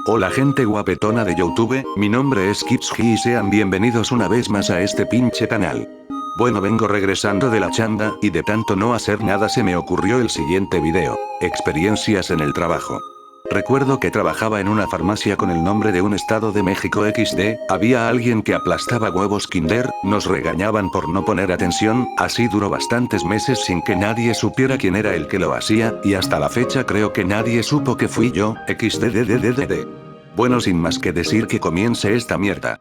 Hola gente guapetona de YouTube, mi nombre es Kipsky y sean bienvenidos una vez más a este pinche canal. Bueno, vengo regresando de la chamba, y de tanto no hacer nada se me ocurrió el siguiente video. Experiencias en el trabajo. Recuerdo que trabajaba en una farmacia con el nombre de un estado de México XD, había alguien que aplastaba huevos Kinder, nos regañaban por no poner atención, así duró bastantes meses sin que nadie supiera quién era el que lo hacía, y hasta la fecha creo que nadie supo que fui yo, XDDDDD. Bueno, sin más que decir que comience esta mierda.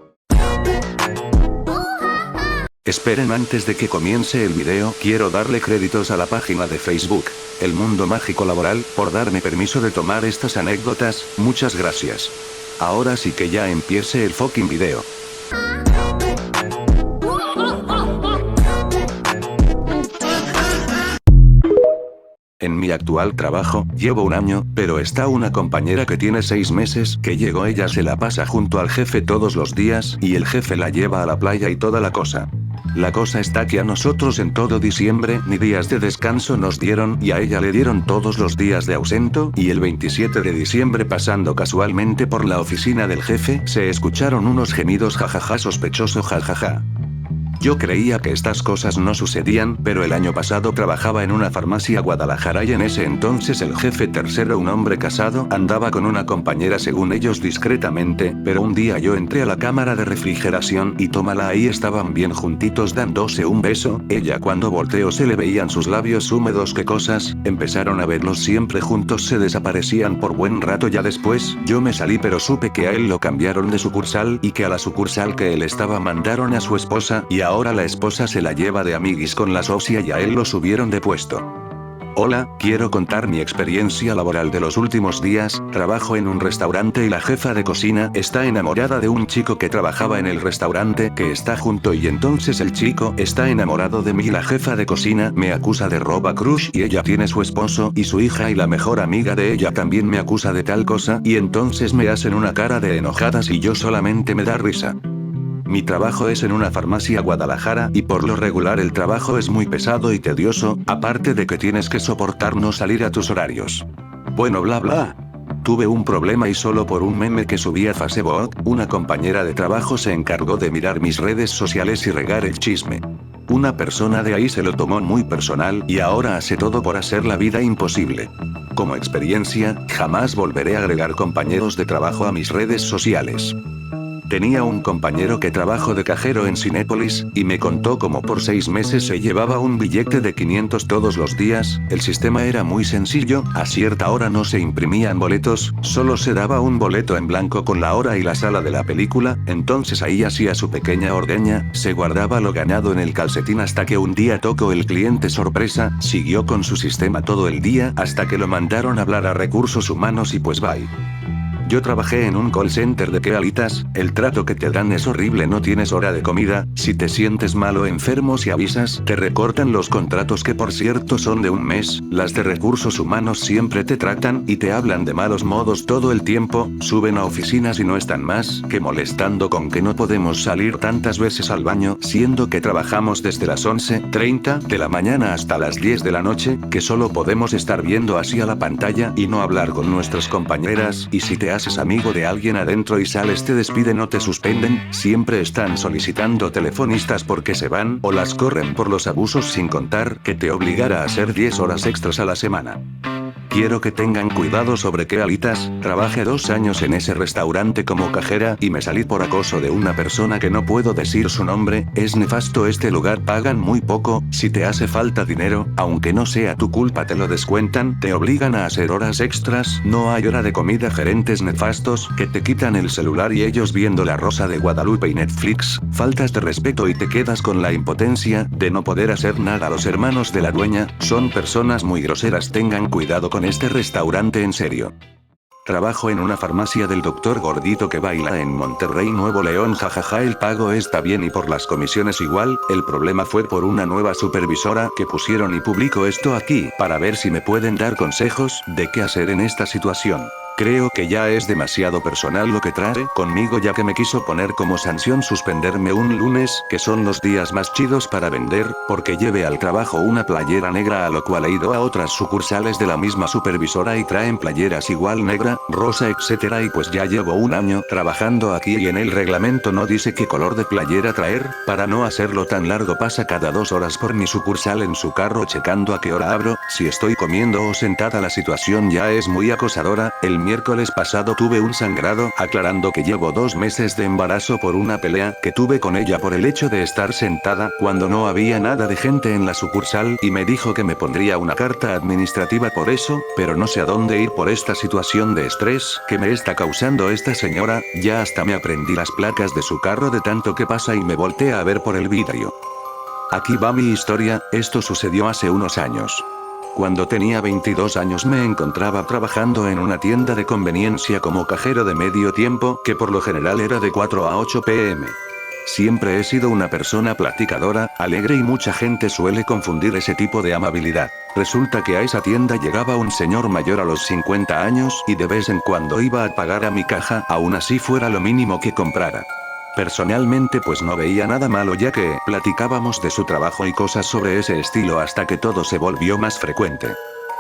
Esperen, antes de que comience el video, quiero darle créditos a la página de Facebook, El Mundo Mágico Laboral, por darme permiso de tomar estas anécdotas, muchas gracias. Ahora sí que ya empiece el fucking video. En mi actual trabajo, llevo un año, pero está una compañera que tiene 6 meses, que llegó. Ella se la pasa junto al jefe todos los días, y el jefe la lleva a la playa y toda la cosa. La cosa está que a nosotros en todo diciembre ni días de descanso nos dieron, y a ella le dieron todos los días de ausento, y el 27 de diciembre, pasando casualmente por la oficina del jefe, se escucharon unos gemidos jajaja sospechoso jajaja. Yo creía que estas cosas no sucedían, pero el año pasado trabajaba en una farmacia Guadalajara y en ese entonces el jefe tercero, un hombre casado, andaba con una compañera según ellos discretamente, pero un día yo entré a la cámara de refrigeración y tómala, ahí estaban bien juntitos dándose un beso. Ella cuando volteó se le veían sus labios húmedos. ¿Qué cosas? Empezaron a verlos siempre juntos, se desaparecían por buen rato. Ya después, yo me salí, pero supe que a él lo cambiaron de sucursal y que a la sucursal que él estaba mandaron a su esposa, y ahora la esposa se la lleva de amiguis con la socia y a él lo subieron de puesto. Hola, quiero contar mi experiencia laboral de los últimos días. Trabajo en un restaurante y la jefa de cocina está enamorada de un chico que trabajaba en el restaurante que está junto, y entonces el chico está enamorado de mí. La jefa de cocina me acusa de roba crush y ella tiene su esposo y su hija, y la mejor amiga de ella también me acusa de tal cosa, y entonces me hacen una cara de enojadas y yo solamente me da risa. Mi trabajo es en una farmacia Guadalajara, y por lo regular el trabajo es muy pesado y tedioso, aparte de que tienes que soportar no salir a tus horarios. Bueno, bla bla. Tuve un problema y solo por un meme que subí a Facebook, una compañera de trabajo se encargó de mirar mis redes sociales y regar el chisme. Una persona de ahí se lo tomó muy personal y ahora hace todo por hacer la vida imposible. Como experiencia, jamás volveré a agregar compañeros de trabajo a mis redes sociales. Tenía un compañero que trabajó de cajero en Cinépolis, y me contó cómo por 6 meses se llevaba un billete de 500 todos los días. El sistema era muy sencillo, a cierta hora no se imprimían boletos, solo se daba un boleto en blanco con la hora y la sala de la película, entonces ahí hacía su pequeña ordeña, se guardaba lo ganado en el calcetín hasta que un día tocó el cliente sorpresa, siguió con su sistema todo el día hasta que lo mandaron a hablar a recursos humanos y pues bye. Yo trabajé en un call center de Quealitas, el trato que te dan es horrible, no tienes hora de comida, si te sientes mal o enfermo si avisas, te recortan los contratos, que por cierto son de un mes, las de recursos humanos siempre te tratan y te hablan de malos modos todo el tiempo, suben a oficinas y no están más que molestando con que no podemos salir tantas veces al baño, siendo que trabajamos desde las 11:30 de la mañana hasta las 10 de la noche, que solo podemos estar viendo así a la pantalla y no hablar con nuestras compañeras, y si te haces amigo de alguien adentro y sales te despiden o te suspenden, siempre están solicitando telefonistas porque se van o las corren por los abusos, sin contar que te obligara a hacer 10 horas extras a la semana. Quiero que tengan cuidado sobre Quealitas, trabajé 2 años en ese restaurante como cajera y me salí por acoso de una persona que no puedo decir su nombre, es nefasto este lugar, pagan muy poco, si te hace falta dinero, aunque no sea tu culpa te lo descuentan, te obligan a hacer horas extras, no hay hora de comida, gerentes nefastos que te quitan el celular y ellos viendo La Rosa de Guadalupe y Netflix, faltas de respeto y te quedas con la impotencia de no poder hacer nada. Los hermanos de la dueña son personas muy groseras, tengan cuidado con este restaurante en serio. Trabajo en una farmacia del doctor gordito que baila en Monterrey, Nuevo León, jajaja, el pago está bien y por las comisiones igual, el problema fue por una nueva supervisora que pusieron, y publico esto aquí para ver si me pueden dar consejos de qué hacer en esta situación. Creo que ya es demasiado personal lo que trae conmigo, ya que me quiso poner como sanción suspenderme un lunes, que son los días más chidos para vender, porque llevé al trabajo una playera negra, a lo cual he ido a otras sucursales de la misma supervisora y traen playeras igual negra, rosa, etcétera, y pues ya llevo un año trabajando aquí y en el reglamento no dice qué color de playera traer. Para no hacerlo tan largo, pasa cada 2 horas por mi sucursal en su carro checando a qué hora abro, si estoy comiendo o sentada. La situación ya es muy acosadora. El miércoles pasado tuve un sangrado, aclarando que llevo 2 meses de embarazo por una pelea que tuve con ella por el hecho de estar sentada cuando no había nada de gente en la sucursal, y me dijo que me pondría una carta administrativa por eso, pero no sé a dónde ir por esta situación de estrés que me está causando esta señora. Ya hasta me aprendí las placas de su carro de tanto que pasa y me volteé a ver por el vidrio. Aquí va mi historia. Esto sucedió hace unos años. Cuando tenía 22 años me encontraba trabajando en una tienda de conveniencia como cajero de medio tiempo, que por lo general era de 4 a 8 p.m. Siempre he sido una persona platicadora, alegre, y mucha gente suele confundir ese tipo de amabilidad. Resulta que a esa tienda llegaba un señor mayor a los 50 años y de vez en cuando iba a pagar a mi caja, aún así fuera lo mínimo que comprara. Personalmente pues no veía nada malo, ya que platicábamos de su trabajo y cosas sobre ese estilo, hasta que todo se volvió más frecuente.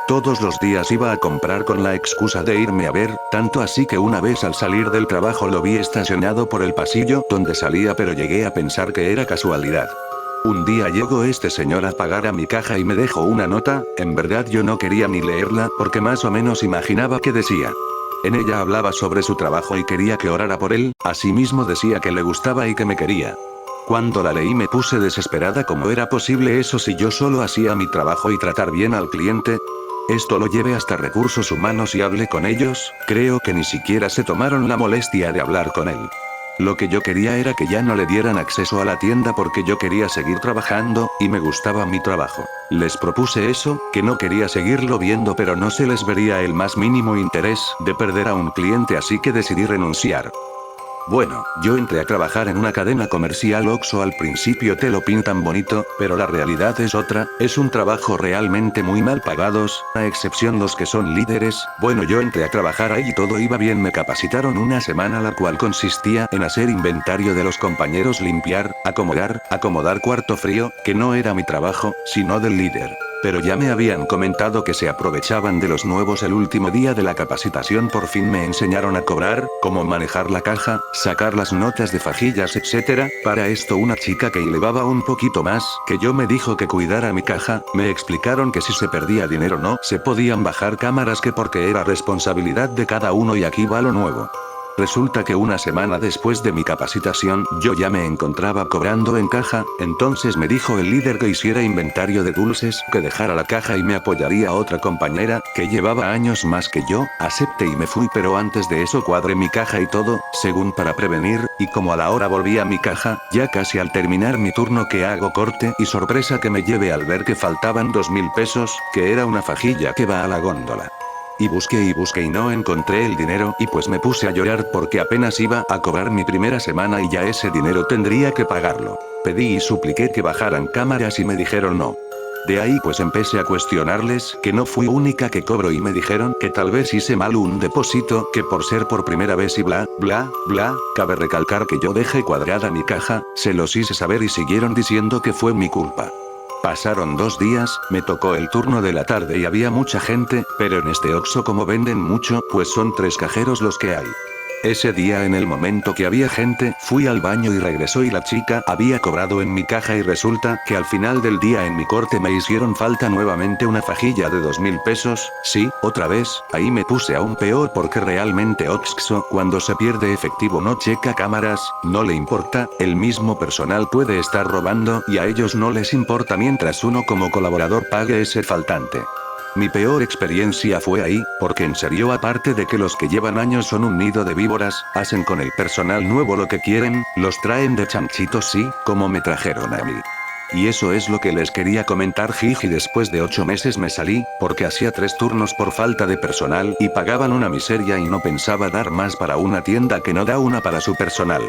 Todos los días iba a comprar con la excusa de irme a ver, tanto así que una vez al salir del trabajo lo vi estacionado por el pasillo donde salía, pero llegué a pensar que era casualidad. Un día llegó este señor a pagar a mi caja y me dejó una nota. En verdad yo no quería ni leerla, porque más o menos imaginaba qué decía. En ella hablaba sobre su trabajo y quería que orara por él. Asimismo decía que le gustaba y que me quería. Cuando la leí me puse desesperada. ¿Cómo era posible eso si yo solo hacía mi trabajo y tratar bien al cliente? Esto lo llevé hasta recursos humanos y hablé con ellos. Creo que ni siquiera se tomaron la molestia de hablar con él. Lo que yo quería era que ya no le dieran acceso a la tienda porque yo quería seguir trabajando, y me gustaba mi trabajo. Les propuse eso, que no quería seguirlo viendo, pero no se les vería el más mínimo interés de perder a un cliente, así que decidí renunciar. Bueno, yo entré a trabajar en una cadena comercial Oxxo. Al principio te lo pintan bonito, pero la realidad es otra. Es un trabajo realmente muy mal pagados, a excepción los que son líderes. Bueno, yo entré a trabajar ahí y todo iba bien. Me capacitaron una semana, la cual consistía en hacer inventario de los compañeros, limpiar, acomodar cuarto frío, que no era mi trabajo, sino del líder. Pero ya me habían comentado que se aprovechaban de los nuevos. El último día de la capacitación por fin me enseñaron a cobrar, cómo manejar la caja, sacar las notas de fajillas, etc. Para esto una chica que llevaba un poquito más que yo me dijo que cuidara mi caja. Me explicaron que si se perdía dinero no se podían bajar cámaras, que porque era responsabilidad de cada uno, y aquí va lo nuevo. Resulta que una semana después de mi capacitación, yo ya me encontraba cobrando en caja. Entonces me dijo el líder que hiciera inventario de dulces, que dejara la caja y me apoyaría otra compañera, que llevaba años más que yo. Acepté y me fui, pero antes de eso cuadré mi caja y todo, según para prevenir, y como a la hora volví a mi caja, ya casi al terminar mi turno, que hago corte y sorpresa que me lleve al ver que faltaban 2.000 pesos, que era una fajilla que va a la góndola. Y busqué y no encontré el dinero, y pues me puse a llorar porque apenas iba a cobrar mi primera semana y ya ese dinero tendría que pagarlo. Pedí y supliqué que bajaran cámaras y me dijeron no. De ahí pues empecé a cuestionarles que no fui única que cobro, y me dijeron que tal vez hice mal un depósito, que por ser por primera vez y bla, bla, bla. Cabe recalcar que yo dejé cuadrada mi caja, se los hice saber y siguieron diciendo que fue mi culpa. Pasaron 2 días, me tocó el turno de la tarde y había mucha gente, pero en este Oxxo como venden mucho, pues son 3 cajeros los que hay. Ese día, en el momento que había gente, fui al baño y regresó y la chica había cobrado en mi caja, y resulta que al final del día en mi corte me hicieron falta nuevamente una fajilla de 2.000 pesos, sí, otra vez. Ahí me puse aún peor porque realmente Oxxo cuando se pierde efectivo no checa cámaras, no le importa, el mismo personal puede estar robando y a ellos no les importa mientras uno como colaborador pague ese faltante. Mi peor experiencia fue ahí, porque en serio, aparte de que los que llevan años son un nido de víboras, hacen con el personal nuevo lo que quieren, los traen de chanchitos, sí, como me trajeron a mí. Y eso es lo que les quería comentar, jiji. Después de 8 meses me salí, porque hacía 3 turnos por falta de personal y pagaban una miseria, y no pensaba dar más para una tienda que no da una para su personal.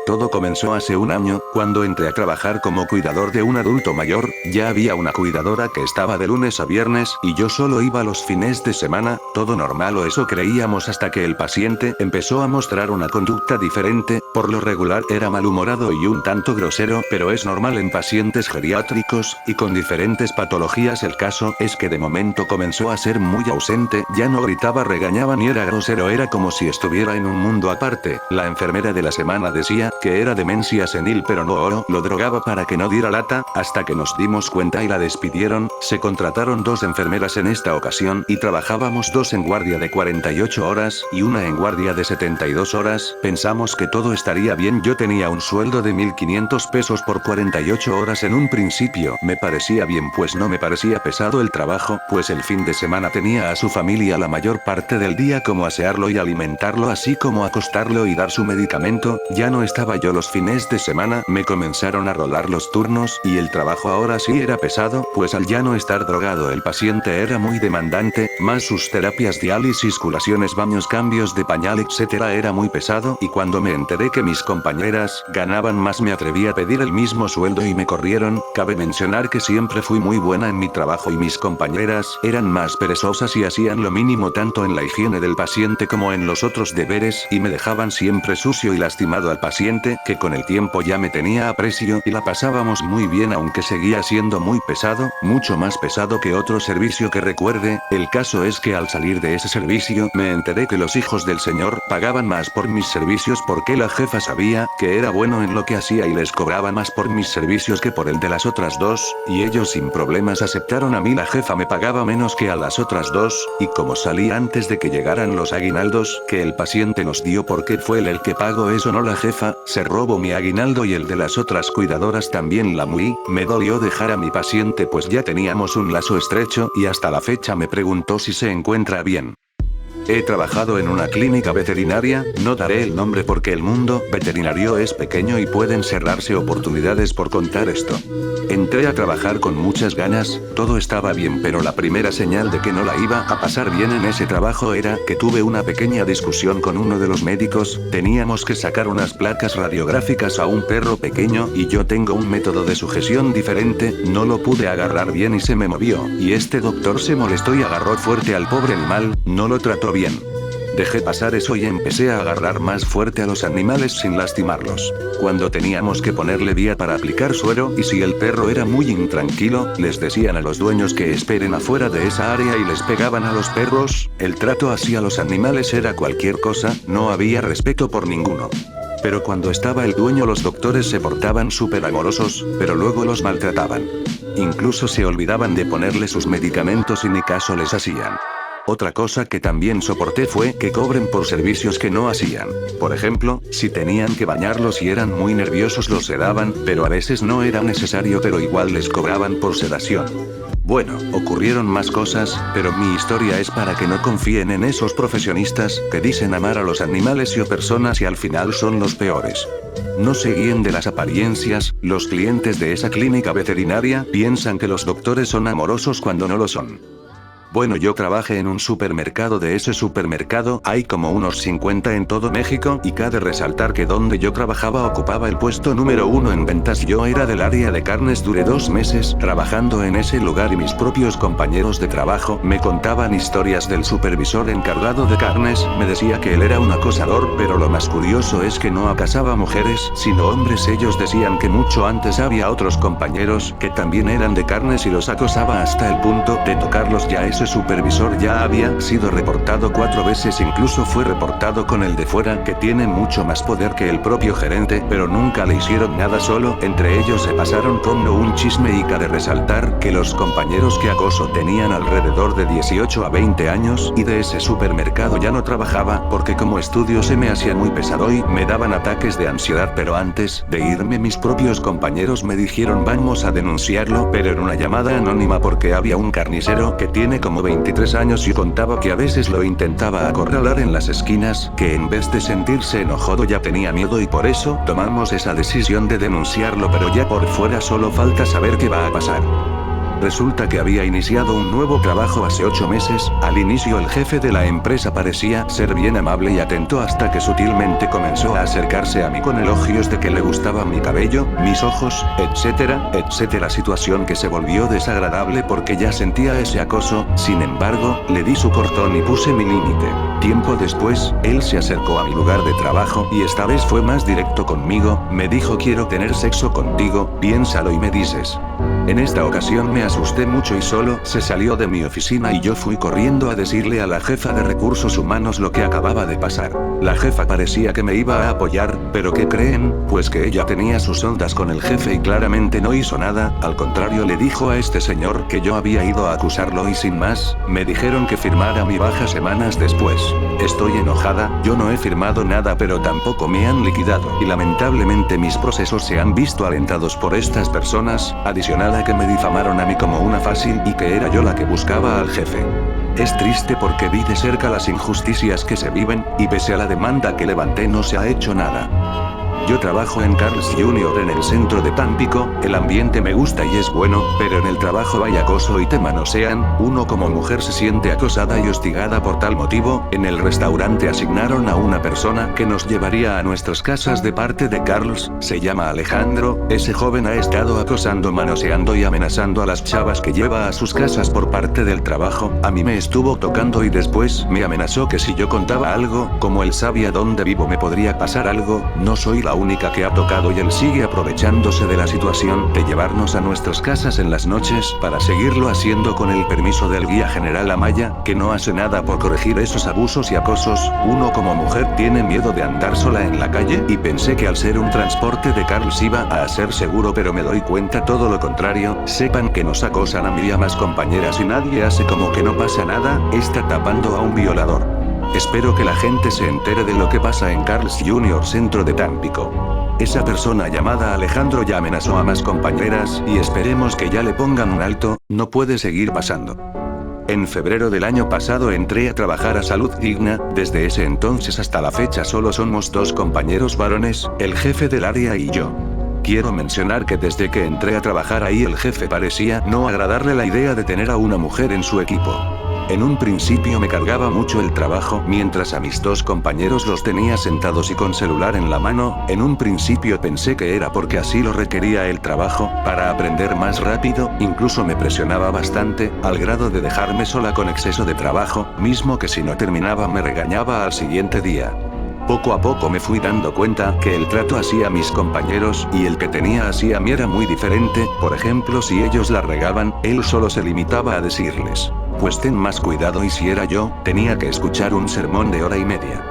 Todo comenzó hace un año, cuando entré a trabajar como cuidador de un adulto mayor. Ya había una cuidadora que estaba de lunes a viernes y yo solo iba los fines de semana. Todo normal, o eso creíamos, hasta que el paciente empezó a mostrar una conducta diferente. Por lo regular era malhumorado y un tanto grosero, pero es normal en pacientes geriátricos y con diferentes patologías. El caso es que de momento comenzó a ser muy ausente, ya no gritaba, regañaba ni era grosero, era como si estuviera en un mundo aparte. La enfermera de la semana decía que era demencia senil, pero no oro, lo drogaba para que no diera lata, hasta que nos dimos cuenta y la despidieron. Se contrataron 2 enfermeras en esta ocasión y trabajábamos 2 en guardia de 48 horas y una en guardia de 72 horas. Pensamos que todo estaría bien. Yo tenía un sueldo de 1.500 pesos por 48 horas en un principio. Me parecía bien, pues no me parecía pesado el trabajo, pues el fin de semana tenía a su familia la mayor parte del día, como asearlo y alimentarlo, así como acostarlo y dar su medicamento. Ya no estaba yo los fines de semana, me comenzaron a rolar los turnos y el trabajo ahora sí era pesado, pues al ya no estar drogado el paciente era muy demandante, más sus terapias, diálisis, curaciones, baños, cambios de pañal, etcétera, era muy pesado. Y cuando me enteré que mis compañeras ganaban más, me atreví a pedir el mismo sueldo y me corrieron. Cabe mencionar que siempre fui muy buena en mi trabajo y mis compañeras eran más perezosas y hacían lo mínimo tanto en la higiene del paciente como en los otros deberes, y me dejaban siempre sucio y lastimado al paciente, que con el tiempo ya me tenía aprecio y la pasábamos muy bien, aunque seguía siendo muy pesado, mucho más pesado que otro servicio que recuerde. El caso es que al salir de ese servicio me enteré que los hijos del señor pagaban más por mis servicios, porque la jefa sabía que era bueno en lo que hacía y les cobraba más por mis servicios que por el de las otras 2, y ellos sin problemas aceptaron a mí. La jefa me pagaba menos que a las otras 2, y como salí antes de que llegaran los aguinaldos que el paciente nos dio, porque fue él el que pagó eso, no la jefa, se robó mi aguinaldo y el de las otras cuidadoras también. Me dolió dejar a mi paciente, pues ya teníamos un lazo estrecho, y hasta la fecha me preguntó si se encuentra bien. He trabajado en una clínica veterinaria, no daré el nombre porque el mundo veterinario es pequeño y pueden cerrarse oportunidades por contar esto. Entré a trabajar con muchas ganas, todo estaba bien, pero la primera señal de que no la iba a pasar bien en ese trabajo era que tuve una pequeña discusión con uno de los médicos. Teníamos que sacar unas placas radiográficas a un perro pequeño y yo tengo un método de sujeción diferente, no lo pude agarrar bien y se me movió, y este doctor se molestó y agarró fuerte al pobre animal, no lo trató bien. Dejé pasar eso y empecé a agarrar más fuerte a los animales sin lastimarlos. Cuando teníamos que ponerle vía para aplicar suero, y si el perro era muy intranquilo, les decían a los dueños que esperen afuera de esa área y les pegaban a los perros. El trato hacia los animales era cualquier cosa, no había respeto por ninguno. Pero cuando estaba el dueño, los doctores se portaban súper amorosos, pero luego los maltrataban. Incluso se olvidaban de ponerle sus medicamentos y ni caso les hacían. Otra cosa que también soporté fue que cobren por servicios que no hacían. Por ejemplo, si tenían que bañarlos y eran muy nerviosos, los sedaban, pero a veces no era necesario, pero igual les cobraban por sedación. Bueno, ocurrieron más cosas, pero mi historia es para que no confíen en esos profesionistas que dicen amar a los animales y o personas y al final son los peores. No se guíen de las apariencias. Los clientes de esa clínica veterinaria piensan que los doctores son amorosos cuando no lo son. Bueno, yo trabajé en un supermercado. De ese supermercado hay como unos 50 en todo México, y cabe resaltar que donde yo trabajaba ocupaba el puesto número 1 en ventas. Yo era del área de carnes. Duré 2 meses trabajando en ese lugar y mis propios compañeros de trabajo me contaban historias del supervisor encargado de carnes. Me decía que él era un acosador, pero lo más curioso es que no acosaba mujeres, sino hombres. Ellos decían que mucho antes había otros compañeros que también eran de carnes y los acosaba hasta el punto de tocarlos. Ya ese supervisor ya había sido reportado 4 veces, incluso fue reportado con el de fuera, que tiene mucho más poder que el propio gerente, pero nunca le hicieron nada. Solo entre ellos se pasaron con un chisme, y cabe resaltar que los compañeros que acoso tenían alrededor de 18 a 20 años, y de ese supermercado ya no trabajaba porque como estudio se me hacía muy pesado y me daban ataques de ansiedad. Pero antes de irme, mis propios compañeros me dijeron vamos a denunciarlo, pero en una llamada anónima, porque había un carnicero que tiene como 23 años y contaba que a veces lo intentaba acorralar en las esquinas, que en vez de sentirse enojado ya tenía miedo, y por eso tomamos esa decisión de denunciarlo, pero ya por fuera solo falta saber qué va a pasar. Resulta que había iniciado un nuevo trabajo hace 8 meses, al inicio el jefe de la empresa parecía ser bien amable y atento hasta que sutilmente comenzó a acercarse a mí con elogios de que le gustaba mi cabello, mis ojos, etcétera, etcétera, situación que se volvió desagradable porque ya sentía ese acoso. Sin embargo, le di su cortón y puse mi límite. Tiempo después, él se acercó a mi lugar de trabajo y esta vez fue más directo conmigo, me dijo quiero tener sexo contigo, piénsalo y me dices. En esta ocasión me asusté mucho y solo se salió de mi oficina y yo fui corriendo a decirle a la jefa de recursos humanos lo que acababa de pasar. La jefa parecía que me iba a apoyar, pero ¿qué creen? Pues que ella tenía sus ondas con el jefe y claramente no hizo nada, al contrario le dijo a este señor que yo había ido a acusarlo y sin más, me dijeron que firmara mi baja semanas después. Estoy enojada, yo no he firmado nada pero tampoco me han liquidado y lamentablemente mis procesos se han visto alentados por estas personas, adicional a que me difamaron a mí como una fácil y que era yo la que buscaba al jefe. Es triste porque vi de cerca las injusticias que se viven, y pese a la demanda que levanté no se ha hecho nada. Yo trabajo en Carl's Jr. en el centro de Tampico, el ambiente me gusta y es bueno, pero en el trabajo hay acoso y te manosean, uno como mujer se siente acosada y hostigada por tal motivo. En el restaurante asignaron a una persona que nos llevaría a nuestras casas de parte de Carl's, se llama Alejandro, ese joven ha estado acosando, manoseando y amenazando a las chavas que lleva a sus casas por parte del trabajo, a mí me estuvo tocando y después me amenazó que si yo contaba algo, como él sabía dónde vivo me podría pasar algo, no soy la única que ha tocado y él sigue aprovechándose de la situación de llevarnos a nuestras casas en las noches para seguirlo haciendo con el permiso del guía general Amaya, que no hace nada por corregir esos abusos y acosos. Uno como mujer tiene miedo de andar sola en la calle y pensé que al ser un transporte de Carl's iba a ser seguro pero me doy cuenta todo lo contrario, sepan que nos acosan a mí y a más compañeras y nadie hace como que no pasa nada, está tapando a un violador. Espero que la gente se entere de lo que pasa en Carl's Jr. Centro de Tampico. Esa persona llamada Alejandro ya amenazó a más compañeras y esperemos que ya le pongan un alto, no puede seguir pasando. En febrero del año pasado entré a trabajar a Salud Digna, desde ese entonces hasta la fecha solo somos 2 compañeros varones, el jefe del área y yo. Quiero mencionar que desde que entré a trabajar ahí el jefe parecía no agradarle la idea de tener a una mujer en su equipo. En un principio me cargaba mucho el trabajo, mientras a mis 2 compañeros los tenía sentados y con celular en la mano, en un principio pensé que era porque así lo requería el trabajo, para aprender más rápido, incluso me presionaba bastante, al grado de dejarme sola con exceso de trabajo, mismo que si no terminaba me regañaba al siguiente día. Poco a poco me fui dando cuenta que el trato hacia mis compañeros y el que tenía hacia mí era muy diferente, por ejemplo si ellos la regaban, él solo se limitaba a decirles, pues ten más cuidado y si era yo, tenía que escuchar un sermón de 1 hora y media.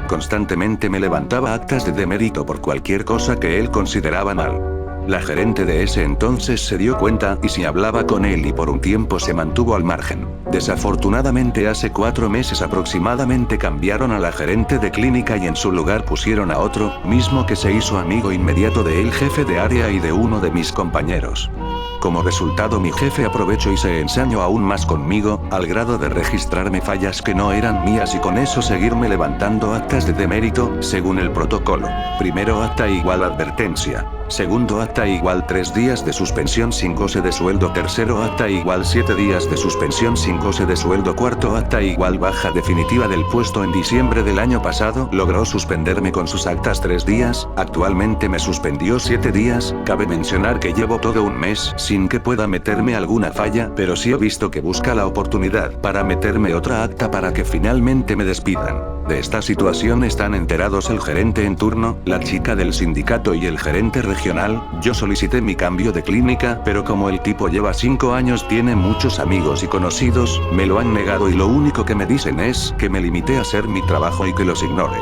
Constantemente me levantaba actas de demérito por cualquier cosa que él consideraba mal. La gerente de ese entonces se dio cuenta y si hablaba con él y por un tiempo se mantuvo al margen. Desafortunadamente hace 4 meses aproximadamente cambiaron a la gerente de clínica y en su lugar pusieron a otro, mismo que se hizo amigo inmediato del jefe de área y de uno de mis compañeros. Como resultado mi jefe aprovechó y se ensañó aún más conmigo, al grado de registrarme fallas que no eran mías y con eso seguirme levantando actas de demérito, según el protocolo. Primero acta igual advertencia. Segundo acta igual 3 días de suspensión sin goce de sueldo. Tercero acta igual 7 días de suspensión sin goce de sueldo. Cuarto acta igual baja definitiva del puesto. En diciembre del año pasado logró suspenderme con sus actas 3 días, actualmente me suspendió 7 días, cabe mencionar que llevo todo un mes sin que pueda meterme alguna falla, pero sí he visto que busca la oportunidad para meterme otra acta para que finalmente me despidan. De esta situación están enterados el gerente en turno, la chica del sindicato y el gerente regional. Yo solicité mi cambio de clínica, pero como el tipo lleva 5 años, tiene muchos amigos y conocidos, me lo han negado y lo único que me dicen es que me limité a hacer mi trabajo y que los ignore.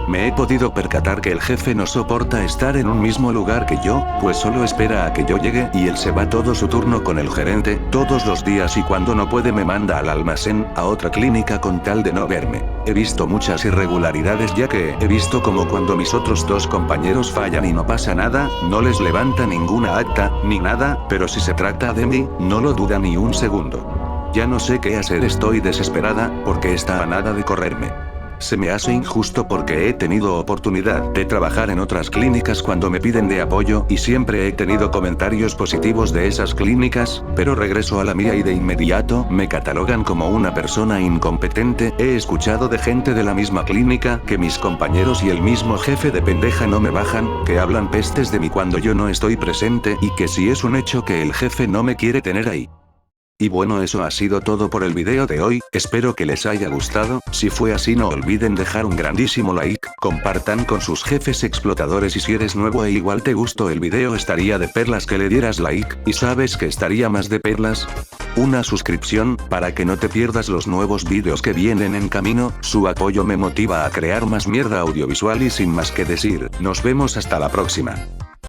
Me he podido percatar que el jefe no soporta estar en un mismo lugar que yo, pues solo espera a que yo llegue y él se va todo su turno con el gerente, todos los días y cuando no puede me manda al almacén, a otra clínica con tal de no verme. He visto muchas irregularidades ya que he visto como cuando mis otros 2 compañeros fallan y no pasa nada, no les levanta ninguna acta, ni nada, pero si se trata de mí, no lo duda ni un segundo. Ya no sé qué hacer, estoy desesperada, porque está a nada de correrme. Se me hace injusto porque he tenido oportunidad de trabajar en otras clínicas cuando me piden de apoyo y siempre he tenido comentarios positivos de esas clínicas, pero regreso a la mía y de inmediato me catalogan como una persona incompetente. He escuchado de gente de la misma clínica que mis compañeros y el mismo jefe de pendeja no me bajan, que hablan pestes de mí cuando yo no estoy presente y que si es un hecho que el jefe no me quiere tener ahí. Y bueno, eso ha sido todo por el video de hoy, espero que les haya gustado. Si fue así no olviden dejar un grandísimo like, compartan con sus jefes explotadores y si eres nuevo e igual te gustó el video estaría de perlas que le dieras like, y ¿sabes que estaría más de perlas? Una suscripción, para que no te pierdas los nuevos vídeos que vienen en camino. Su apoyo me motiva a crear más mierda audiovisual y sin más que decir, nos vemos hasta la próxima.